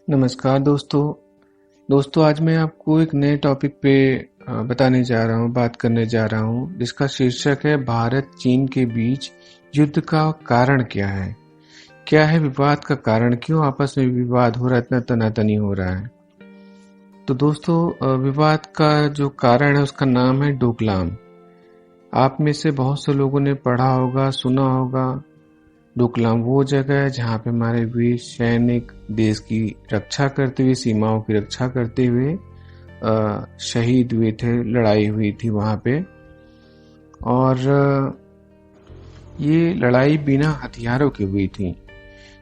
नमस्कार दोस्तों आज मैं आपको एक नए टॉपिक पे बताने जा रहा हूँ, बात करने जा रहा हूँ, जिसका शीर्षक है भारत चीन के बीच युद्ध का कारण क्या है विवाद का कारण, क्यों आपस में विवाद हो रहा है, इतना तनातनी हो रहा है। तो दोस्तों विवाद का जो कारण है उसका नाम है डोकलाम। आप में से बहुत से लोगों ने पढ़ा होगा, सुना होगा। डोकलाम वो जगह है जहाँ पे हमारे वीर सैनिक देश की रक्षा करते हुए, सीमाओं की रक्षा करते हुए शहीद हुए थे, लड़ाई हुई थी वहाँ पे। और ये लड़ाई बिना हथियारों की हुई थी,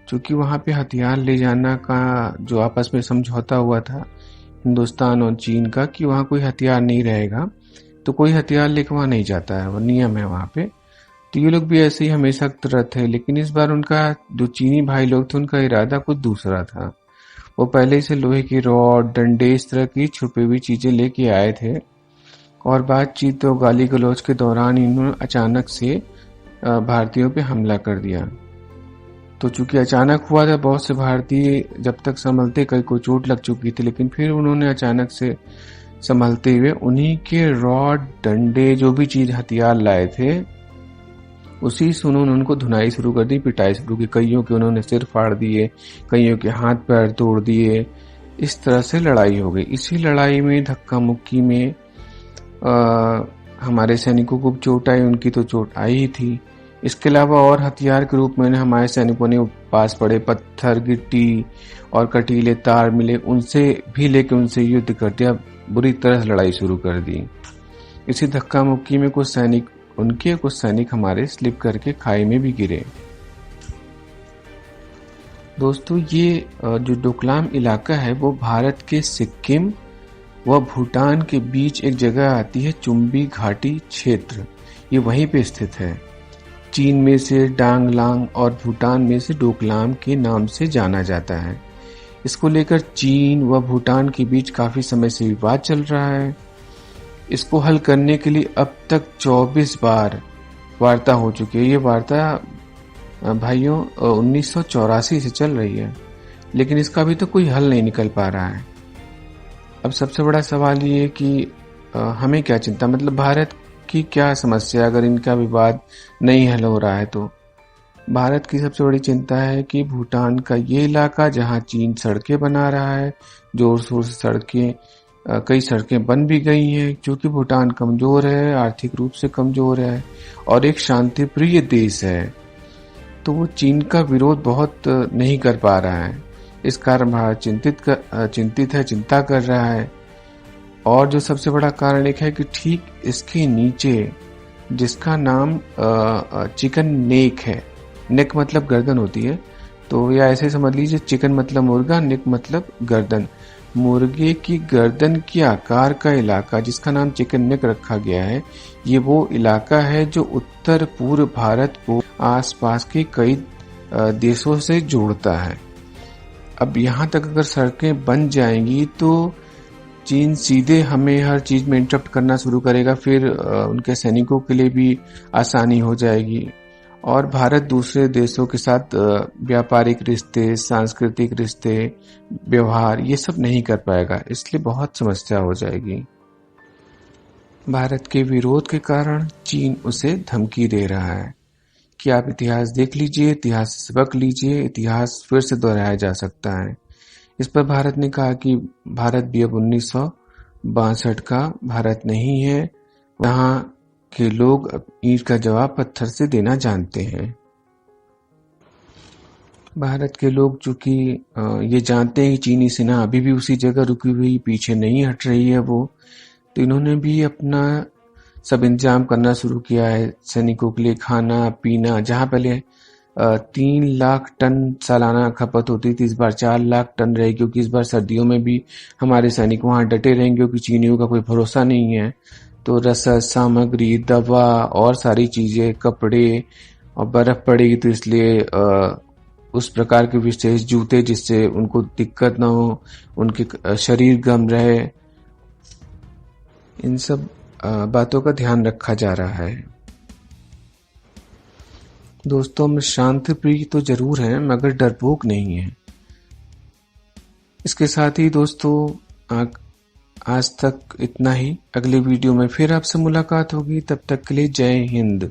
क्योंकि वहाँ पे हथियार ले जाना का जो आपस में समझौता हुआ था हिंदुस्तान और चीन का, कि वहाँ कोई हथियार नहीं रहेगा, तो कोई हथियार लेकर वहाँ नहीं जाता है, वो नियम है वहाँ पे। तो ये लोग भी ऐसे ही हमेशा की तरह थे, लेकिन इस बार उनका जो चीनी भाई लोग थे उनका इरादा कुछ दूसरा था। वो पहले से लोहे की रॉड, डंडे, इस तरह की छुपी हुई चीजें लेके आए थे। और बातचीत और गाली गलौज के दौरान इन्होंने अचानक से भारतीयों पे हमला कर दिया। तो चूंकि अचानक हुआ था, बहुत से भारतीय जब तक संभलते, कई को चोट लग चुकी थी, लेकिन फिर उन्होंने अचानक से संभलते हुए उन्हीं के रॉड, डंडे, जो भी चीज हथियार लाए थे, उसी से उन्होंने उनको धुनाई शुरू कर दी, पिटाई शुरू की। कईयों के उन्होंने सिर फाड़ दिए, कईयों के हाथ पैर तोड़ दिए। इस तरह से लड़ाई हो गई। इसी लड़ाई में, धक्का मुक्की में हमारे सैनिकों को चोट आई, उनकी तो चोट आई ही थी। इसके अलावा और हथियार के रूप में हमारे सैनिकों ने पास पड़े पत्थर, गिट्टी और कटीले तार मिले, उनसे भी लेके उनसे युद्ध कर दिया, बुरी तरह से लड़ाई शुरू कर दी। इसी धक्का मुक्की में कुछ सैनिक हमारे स्लिप करके खाई में भी गिरे। दोस्तों ये जो डोकलाम इलाका है वो भारत के सिक्किम व भूटान के बीच एक जगह आती है, चुम्बी घाटी क्षेत्र। ये वहीं पे स्थित है। चीन में से डांगलांग और भूटान में से डोकलाम के नाम से जाना जाता है। इसको लेकर चीन व भूटान के बीच काफी समय से विवाद चल रहा है। इसको हल करने के लिए अब तक 24 बार वार्ता हो चुकी है। ये वार्ता भाइयों 1984 से चल रही है, लेकिन इसका अभी तक कोई हल नहीं निकल पा रहा है। अब सबसे बड़ा सवाल ये है कि हमें क्या चिंता, मतलब भारत की क्या समस्या अगर इनका विवाद नहीं हल हो रहा है। तो भारत की सबसे बड़ी चिंता है कि भूटान का ये इलाका जहां चीन सड़कें बना रहा है, जोर शोर से कई सड़कें बन भी गई हैं, क्योंकि भूटान कमजोर है, आर्थिक रूप से कमजोर है और एक शांति प्रिय देश है। तो वो चीन का विरोध बहुत नहीं कर पा रहा है। इस कारण भारत चिंतित है, चिंता कर रहा है। और जो सबसे बड़ा कारण एक है कि ठीक इसके नीचे, जिसका नाम चिकन नेक है, नेक मतलब गर्दन होती है, तो या ऐसे समझ लीजिए, चिकन मतलब मुर्गा, नेक मतलब गर्दन। मुर्गे की गर्दन के आकार का इलाका, जिसका नाम चिकन नेक रखा गया है, ये वो इलाका है जो उत्तर पूर्व भारत को आसपास के कई देशों से जोड़ता है। अब यहाँ तक अगर सड़कें बन जाएंगी तो चीन सीधे हमें हर चीज में इंटरप्ट करना शुरू करेगा, फिर उनके सैनिकों के लिए भी आसानी हो जाएगी। और भारत दूसरे देशों के साथ व्यापारिक रिश्ते, सांस्कृतिक रिश्ते, व्यवहार, ये सब नहीं कर पाएगा, इसलिए बहुत समस्या हो जाएगी। भारत के विरोध के कारण चीन उसे धमकी दे रहा है कि आप इतिहास देख लीजिए, इतिहास से सबक लीजिए, इतिहास फिर से दोहराया जा सकता है। इस पर भारत ने कहा कि भारत भी अब 1962 का भारत नहीं है, वहां के लोग ईंट का जवाब पत्थर से देना जानते हैं। भारत के लोग चूंकि ये जानते हैं कि चीनी सेना अभी भी उसी जगह रुकी हुई, पीछे नहीं हट रही है वो, तो इन्होंने भी अपना सब इंतजाम करना शुरू किया है सैनिकों के लिए, खाना पीना। जहां पहले 3 लाख टन सालाना खपत होती थी, इस बार 4 लाख टन रहेगी, क्योंकि इस बार सर्दियों में भी हमारे सैनिक वहां डटे रहेंगे, क्योंकि चीनियों का कोई भरोसा नहीं है। तो रसद सामग्री, दवा और सारी चीजें, कपड़े, और बर्फ पड़ेगी तो इसलिए उस प्रकार के विशेष जूते जिससे उनको दिक्कत ना हो, उनके शरीर गर्म रहे, इन सब बातों का ध्यान रखा जा रहा है। दोस्तों, हम शांति प्रिय तो जरूर हैं, मगर डरपोक नहीं है। इसके साथ ही दोस्तों आज तक इतना ही। अगले वीडियो में फिर आपसे मुलाकात होगी, तब तक के लिए जय हिंद।